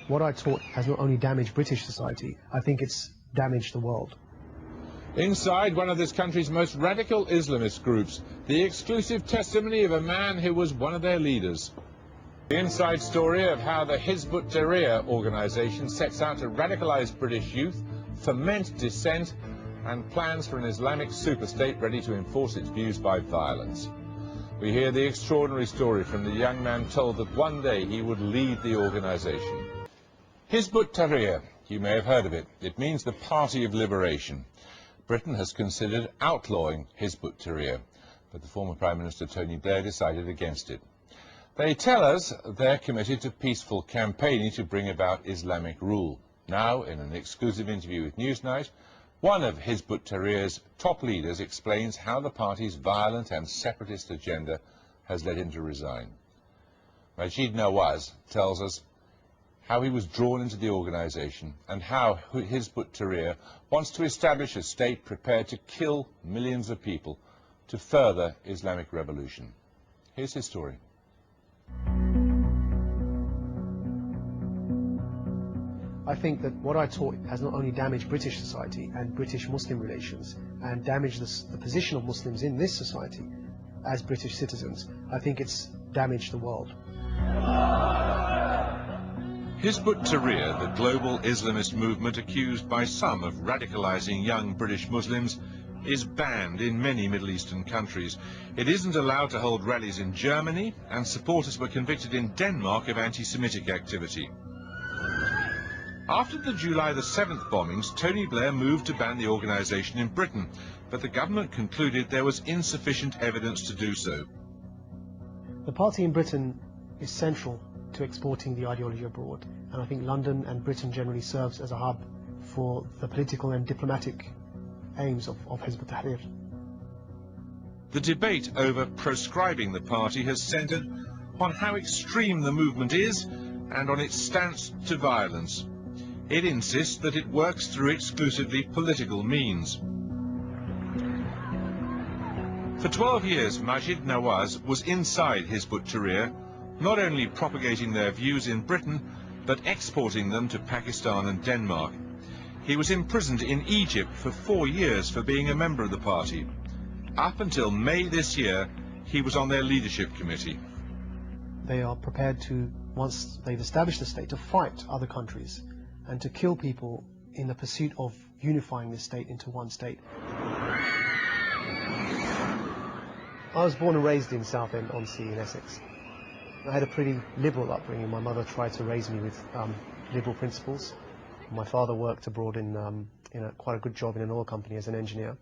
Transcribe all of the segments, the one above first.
What I taught has not only damaged British society, I think it's damaged the world. Inside one of this country's most radical Islamist groups, the exclusive testimony of a man who was one of their leaders. The inside story of how the Hizb-ut-Tahrir organisation sets out to radicalise British youth, foment dissent, and plans for an Islamic superstate ready to enforce its views by violence. We hear the extraordinary story from the young man told that one day he would lead the organisation. Hizb-ut-Tahrir, you may have heard of it. It means the Party of Liberation. Britain has considered outlawing Hizb-ut-Tahrir, but the former Prime Minister Tony Blair decided against it. They tell us they're committed to peaceful campaigning to bring about Islamic rule. Now, in an exclusive interview with Newsnight, one of Hizb-ut-Tahrir's top leaders explains how the party's violent and separatist agenda has led him to resign. Maajid Nawaz tells us how he was drawn into the organisation and how Hizb-ut-Tahrir wants to establish a state prepared to kill millions of people to further Islamic revolution. Here's his story. I think that what I taught has not only damaged British society and British Muslim relations and damaged the position of Muslims in this society as British citizens, I think it's damaged the world. Hizb-ut-Tahrir, the global Islamist movement accused by some of radicalising young British Muslims, is banned in many Middle Eastern countries. It isn't allowed to hold rallies in Germany, and supporters were convicted in Denmark of anti-Semitic activity. After the July the 7th bombings, Tony Blair moved to ban the organisation in Britain, but the government concluded there was insufficient evidence to do so. The party in Britain is central to exporting the ideology abroad, and I think London and Britain generally serves as a hub for the political and diplomatic aims of Hizb-ut-Tahrir. The debate over proscribing the party has centred on how extreme the movement is and on its stance to violence. It insists that it works through exclusively political means. For 12 years, Maajid Nawaz was inside Hizb-ut-Tahrir, not only propagating their views in Britain, but exporting them to Pakistan and Denmark. He was imprisoned in Egypt for 4 years for being a member of the party. Up until May this year, he was on their leadership committee. They are prepared to, once they've established the state, to fight other countries and to kill people in the pursuit of unifying this state into one state. I was born and raised in Southend-on-Sea in Essex. I had a pretty liberal upbringing. My mother tried to raise me with liberal principles. My father worked abroad in quite a good job in an oil company as an engineer,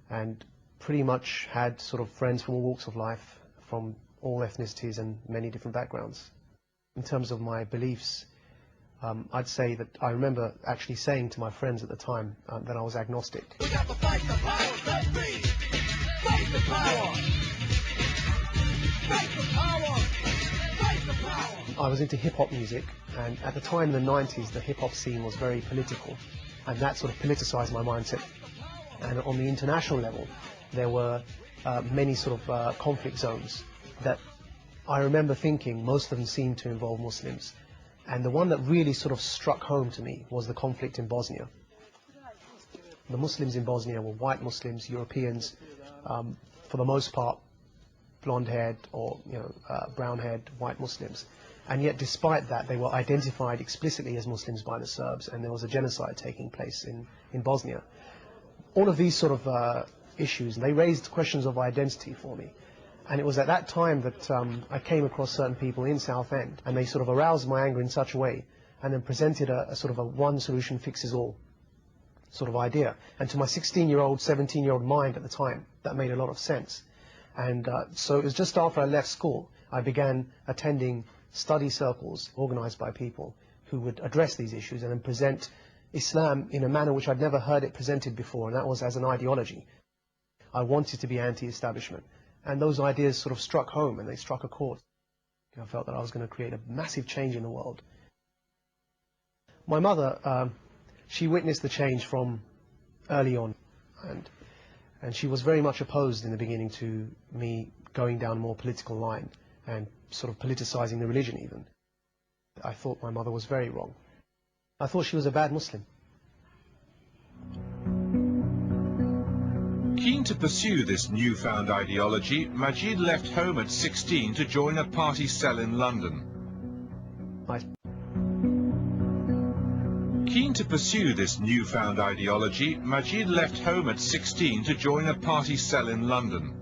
and pretty much had sort of friends from all walks of life, from all ethnicities and many different backgrounds. In terms of my beliefs, I'd say that I remember actually saying to my friends at the time that I was agnostic. We got to fight the powers that be! Fight the power! Fight the power! Fight the power! I was into hip-hop music, and at the time in the 90s the hip-hop scene was very political, and that sort of politicized my mindset. And on the international level there were many sort of conflict zones that I remember thinking most of them seemed to involve Muslims. And the one that really sort of struck home to me was the conflict in Bosnia. The Muslims in Bosnia were white Muslims, Europeans, for the most part blonde-haired or brown-haired white Muslims. And yet despite that they were identified explicitly as Muslims by the Serbs, and there was a genocide taking place in Bosnia. All of these sort of issues, they raised questions of identity for me. And it was at that time that I came across certain people in Southend, and they sort of aroused my anger in such a way, and then presented a sort of a one solution fixes all sort of idea. And to my 16-year-old, 17-year-old mind at the time, that made a lot of sense. And so it was just after I left school, I began attending study circles organized by people who would address these issues and then present Islam in a manner which I'd never heard it presented before, and that was as an ideology. I wanted to be anti-establishment. And those ideas sort of struck home, and they struck a chord. I felt that I was going to create a massive change in the world. My mother, she witnessed the change from early on, and she was very much opposed in the beginning to me going down a more political line and sort of politicizing the religion even. I thought my mother was very wrong. I thought she was a bad Muslim. Keen to pursue this newfound ideology, Maajid left home at 16 to join a party cell in London. Keen to pursue this newfound ideology, Maajid left home at 16 to join a party cell in London.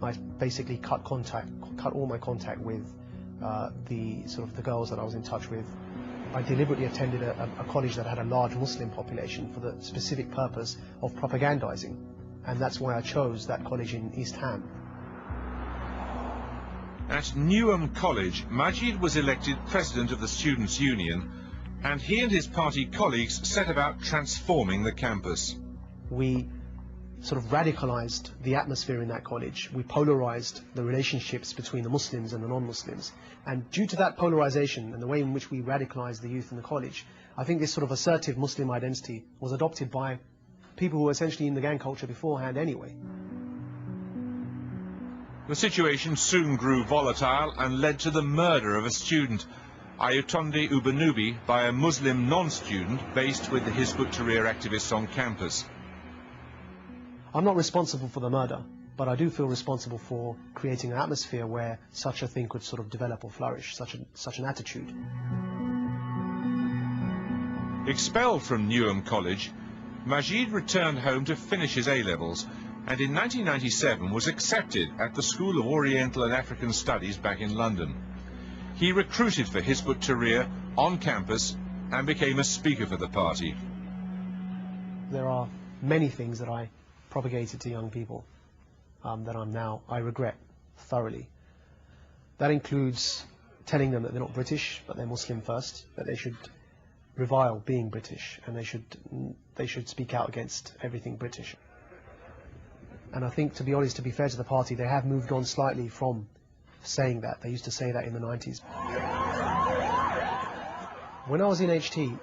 I basically cut all my contact with the girls that I was in touch with. I deliberately attended a college that had a large Muslim population for the specific purpose of propagandizing, and that's why I chose that college in East Ham. At Newham College, Maajid was elected president of the Students' Union, and he and his party colleagues set about transforming the campus. We sort of radicalized the atmosphere in that college. We polarized the relationships between the Muslims and the non-Muslims. And due to that polarization and the way in which we radicalized the youth in the college, I think this sort of assertive Muslim identity was adopted by people who were essentially in the gang culture beforehand anyway. The situation soon grew volatile and led to the murder of a student, Ayotunde Ubanubi, by a Muslim non-student based with the Hizb-ut-Tahrir activists on campus. I'm not responsible for the murder, but I do feel responsible for creating an atmosphere where such a thing could sort of develop or flourish, such an attitude. Expelled from Newham College, Maajid returned home to finish his A-levels, and in 1997 was accepted at the School of Oriental and African Studies back in London. He recruited for Hizb-ut-Tahrir on campus and became a speaker for the party. There are many things that I propagated to young people that I regret thoroughly. That includes telling them that they're not British, but they're Muslim first, that they should revile being British, and they should speak out against everything British. And I think, to be honest, to be fair to the party, they have moved on slightly from saying that. They used to say that in the 90s. When I was in HT,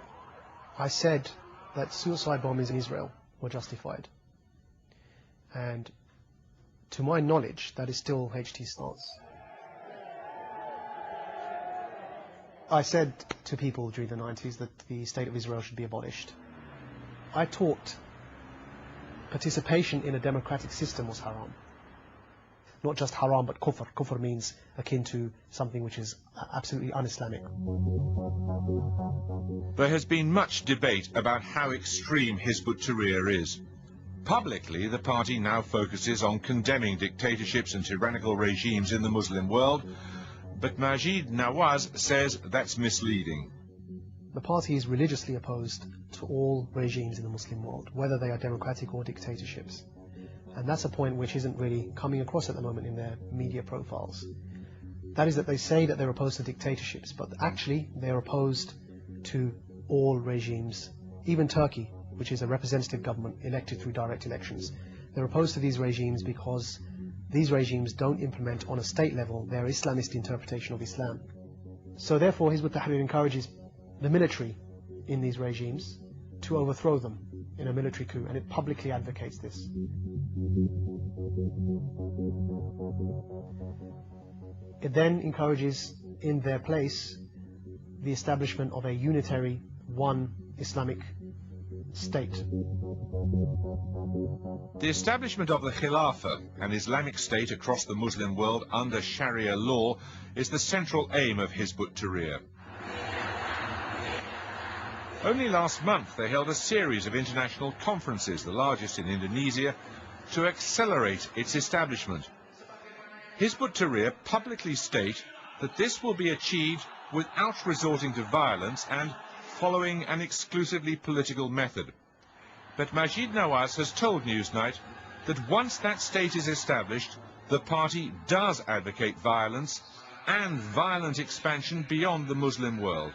I said that suicide bombings in Israel were justified. And to my knowledge, that is still HT's stance. I said to people during the 90s that the state of Israel should be abolished. I taught participation in a democratic system was haram. Not just haram, but kufr. Kufr means akin to something which is absolutely un-Islamic. There has been much debate about how extreme Hizb-ut-Tahrir is. Publicly, the party now focuses on condemning dictatorships and tyrannical regimes in the Muslim world, but Maajid Nawaz says that's misleading. The party is religiously opposed to all regimes in the Muslim world, whether they are democratic or dictatorships. And that's a point which isn't really coming across at the moment in their media profiles. That is that they say that they're opposed to dictatorships, but actually they're opposed to all regimes, even Turkey, which is a representative government elected through direct elections. They're opposed to these regimes because these regimes don't implement on a state level their Islamist interpretation of Islam. So therefore Hizb-ut-Tahrir encourages the military in these regimes to overthrow them in a military coup, and it publicly advocates this. It then encourages in their place the establishment of a unitary, one Islamic state. The establishment of the Khilafah, an Islamic state across the Muslim world under Sharia law, is the central aim of Hizb-ut-Tahrir. Only last month they held a series of international conferences, the largest in Indonesia, to accelerate its establishment. Hizb-ut-Tahrir publicly state that this will be achieved without resorting to violence and following an exclusively political method. But Maajid Nawaz has told Newsnight that once that state is established, the party does advocate violence and violent expansion beyond the Muslim world.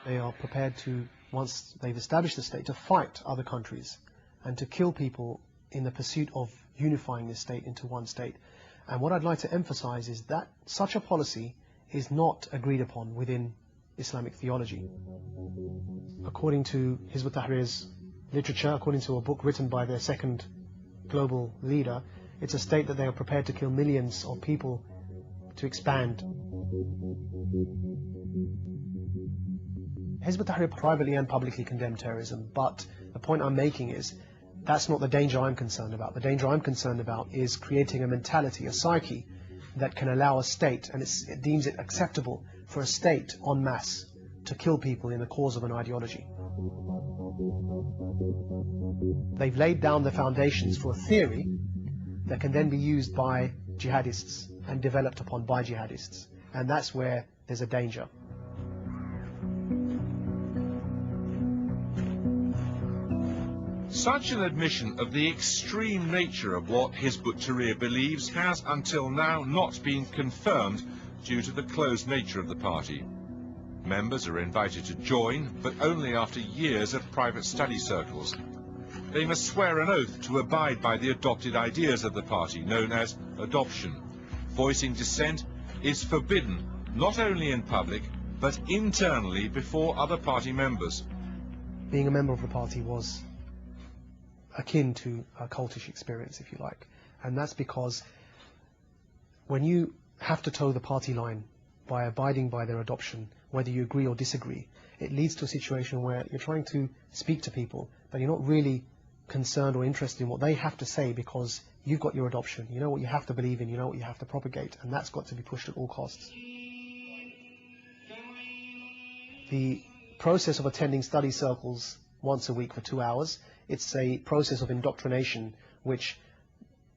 They are prepared to, once they've established the state, to fight other countries and to kill people in the pursuit of unifying the state into one state. And what I'd like to emphasize is that such a policy is not agreed upon within Islamic theology. According to Hizb-ut-Tahrir's literature, according to a book written by their second global leader, it's a state that they are prepared to kill millions of people to expand. Hizb-ut-Tahrir privately and publicly condemned terrorism, but the point I'm making is that's not the danger I'm concerned about. The danger I'm concerned about is creating a mentality, a psyche, that can allow a state, and it deems it acceptable for a state en masse to kill people in the cause of an ideology. They've laid down the foundations for a theory that can then be used by jihadists and developed upon by jihadists, and that's where there's a danger. Such an admission of the extreme nature of what Hizb-ut-Tahrir believes has until now not been confirmed due to the closed nature of the party. Members are invited to join, but only after years of private study circles. They must swear an oath to abide by the adopted ideas of the party, known as adoption. Voicing dissent is forbidden, not only in public, but internally before other party members. Being a member of the party was akin to a cultish experience, if you like. And that's because when you have to toe the party line by abiding by their adoption, whether you agree or disagree, it leads to a situation where you're trying to speak to people, but you're not really concerned or interested in what they have to say because you've got your adoption. You know what you have to believe in, you know what you have to propagate, and that's got to be pushed at all costs. The process of attending study circles once a week for 2 hours, it's a process of indoctrination which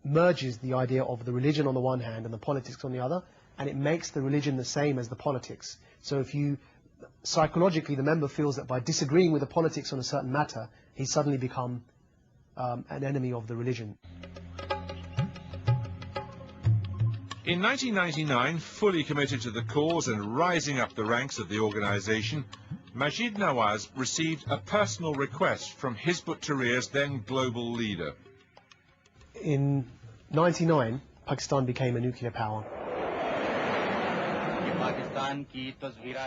merges the idea of the religion on the one hand and the politics on the other, and it makes the religion the same as the politics. So if you, psychologically, the member feels that by disagreeing with the politics on a certain matter, he's suddenly become an enemy of the religion. In 1999, fully committed to the cause and rising up the ranks of the organization, Maajid Nawaz received a personal request from Hizb-ut-Tahrir's then global leader. In '99, Pakistan became a nuclear power.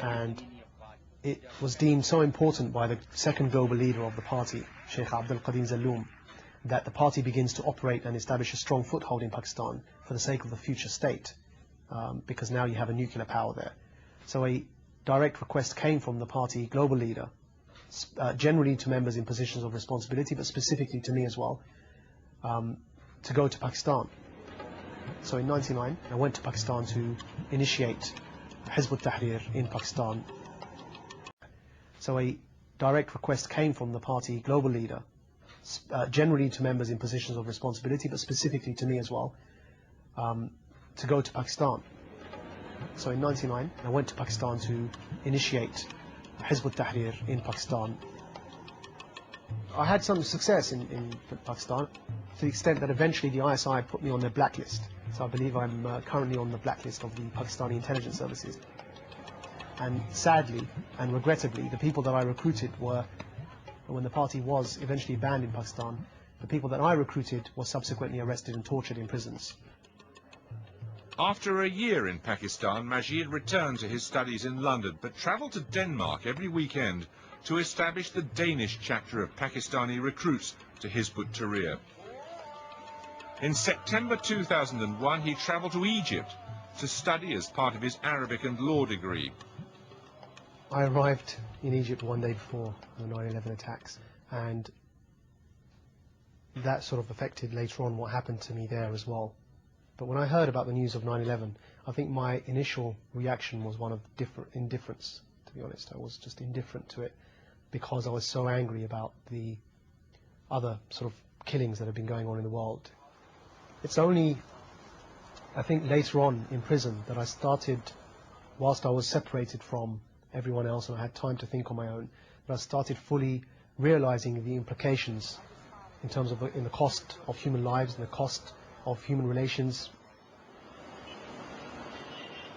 And it was deemed so important by the second global leader of the party, Sheikh Abdul Qadim Zalloum, that the party begins to operate and establish a strong foothold in Pakistan for the sake of the future state, because now you have a nuclear power there. So a direct request came from the party global leader, generally to members in positions of responsibility, but specifically to me as well, to go to Pakistan. So in '99, I went to Pakistan to initiate Hizb-ut-Tahrir in Pakistan. So a direct request came from the party global leader, generally to members in positions of responsibility, but specifically to me as well, to go to Pakistan. So in '99, I went to Pakistan to initiate Hizb-ut-Tahrir in Pakistan. I had some success in Pakistan, to the extent that eventually the ISI put me on their blacklist. So I believe I'm currently on the blacklist of the Pakistani intelligence services. And sadly and regrettably, the people that I recruited were, when the party was eventually banned in Pakistan, the people that I recruited were subsequently arrested and tortured in prisons. After a year in Pakistan, Maajid returned to his studies in London, but travelled to Denmark every weekend to establish the Danish chapter of Pakistani recruits to Hizb-ut-Tahrir. In September 2001, he travelled to Egypt to study as part of his Arabic and law degree. I arrived in Egypt one day before the 9/11 attacks, and that sort of affected later on what happened to me there as well. But when I heard about the news of 9/11, I think my initial reaction was one of indifference, to be honest. I was just indifferent to it because I was so angry about the other sort of killings that have been going on in the world. It's only, I think, later on in prison that I started, whilst I was separated from everyone else and I had time to think on my own, that I started fully realizing the implications in terms of in the cost of human lives and the cost of human relations.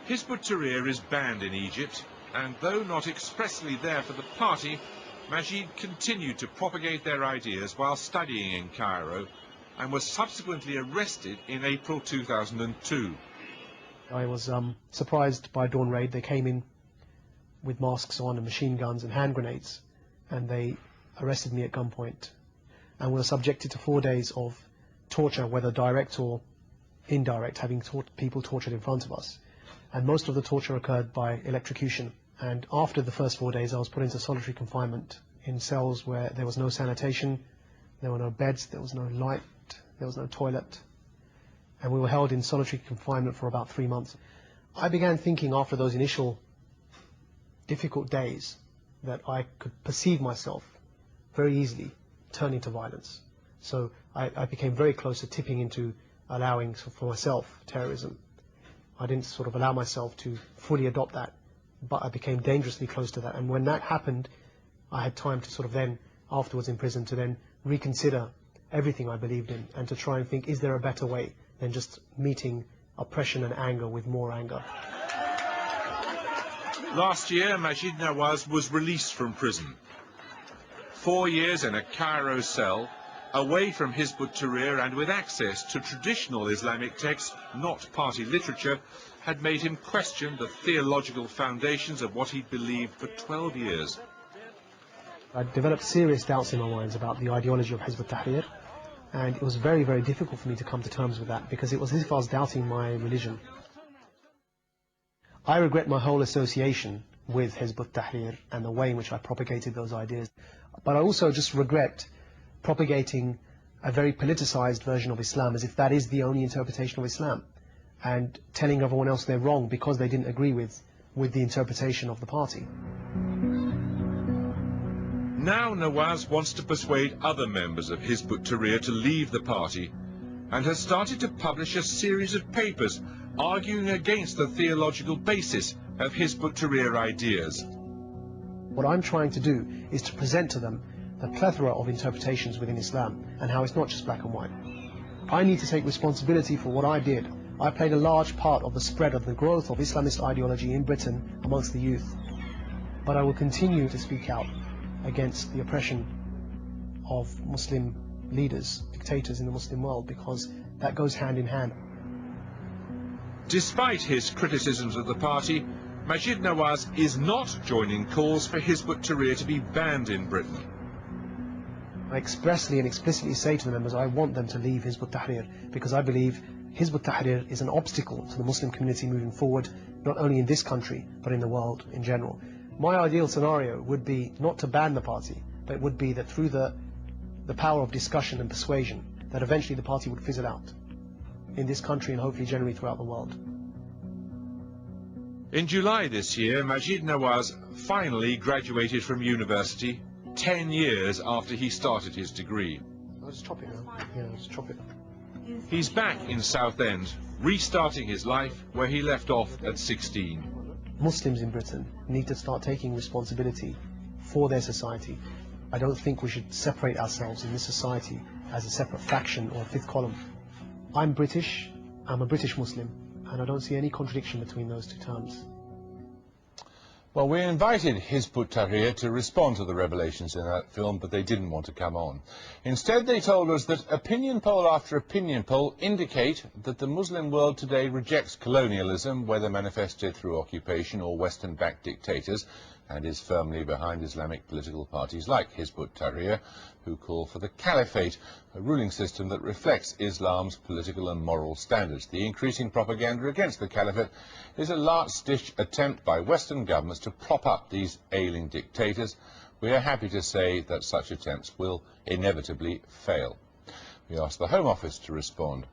Hizb-ut-Tahrir is banned in Egypt, and though not expressly there for the party, Maajid continued to propagate their ideas while studying in Cairo, and was subsequently arrested in April 2002. I was surprised by a dawn raid. They came in with masks on and machine guns and hand grenades, and they arrested me at gunpoint and were subjected to 4 days of torture, whether direct or indirect, having people tortured in front of us. And most of the torture occurred by electrocution And after the first 4 days, I was put into solitary confinement in cells where there was no sanitation, there were no beds, there was no light, there was no toilet. And we were held in solitary confinement for about 3 months. I began thinking after those initial difficult days that I could perceive myself very easily turning to violence. So I became very close to tipping into allowing for myself terrorism. I didn't sort of allow myself to fully adopt that, but I became dangerously close to that. And when that happened, I had time to sort of then, afterwards in prison, to then reconsider everything I believed in and to try and think, is there a better way than just meeting oppression and anger with more anger? Last year, Maajid Nawaz was released from prison. 4 years in a Cairo cell, away from Hizb-ut-Tahrir and with access to traditional Islamic texts, not party literature, had made him question the theological foundations of what he'd believed for 12 years. I developed serious doubts in my mind about the ideology of Hizb-ut-Tahrir, and it was very, very difficult for me to come to terms with that, because it was as if I was doubting my religion. I regret my whole association with Hizb-ut-Tahrir and the way in which I propagated those ideas, but I also just regret propagating a very politicized version of Islam as if that is the only interpretation of Islam, and telling everyone else they're wrong because they didn't agree with the interpretation of the party. Now Nawaz wants to persuade other members of Hizb-ut-Tahrir to leave the party and has started to publish a series of papers arguing against the theological basis of Hizb-ut-Tahrir ideas. What I'm trying to do is to present to them the plethora of interpretations within Islam and how it's not just black and white. I need to take responsibility for what I did. I played a large part of the spread of the growth of Islamist ideology in Britain amongst the youth. But I will continue to speak out against the oppression of Muslim leaders, dictators in the Muslim world, because that goes hand in hand. Despite his criticisms of the party, Maajid Nawaz is not joining calls for Hizb-ut-Tahrir to be banned in Britain. I expressly and explicitly say to the members I want them to leave Hizb-ut-Tahrir, because I believe Hizb-ut-Tahrir is an obstacle to the Muslim community moving forward, not only in this country, but in the world in general. My ideal scenario would be not to ban the party, but it would be that through the power of discussion and persuasion, that eventually the party would fizzle out in this country and hopefully generally throughout the world. In July this year, Maajid Nawaz finally graduated from university 10 years after he started his degree. I'll just chop it now. Yeah, I'll just chop it. He's back in Southend, restarting his life where he left off at 16. Muslims in Britain need to start taking responsibility for their society. I don't think we should separate ourselves in this society as a separate faction or a fifth column. I'm British, I'm a British Muslim, and I don't see any contradiction between those two terms. Well, we invited Hizb-ut-Tahrir to respond to the revelations in that film, but they didn't want to come on. Instead, they told us that opinion poll after opinion poll indicate that the Muslim world today rejects colonialism, whether manifested through occupation or Western-backed dictators, and is firmly behind Islamic political parties like Hizb-ut-Tahrir, who call for the caliphate, a ruling system that reflects Islam's political and moral standards. The increasing propaganda against the caliphate is a last-ditch attempt by Western governments to prop up these ailing dictators. We are happy to say that such attempts will inevitably fail. We asked the Home Office to respond.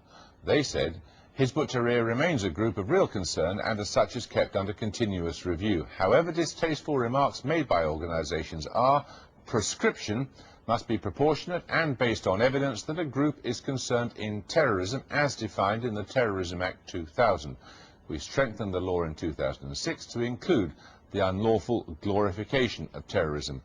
They said Hizb-ut-Tahrir remains a group of real concern and as such is kept under continuous review. However distasteful remarks made by organisations are, prescription must be proportionate and based on evidence that a group is concerned in terrorism as defined in the Terrorism Act 2000. We strengthened the law in 2006 to include the unlawful glorification of terrorism.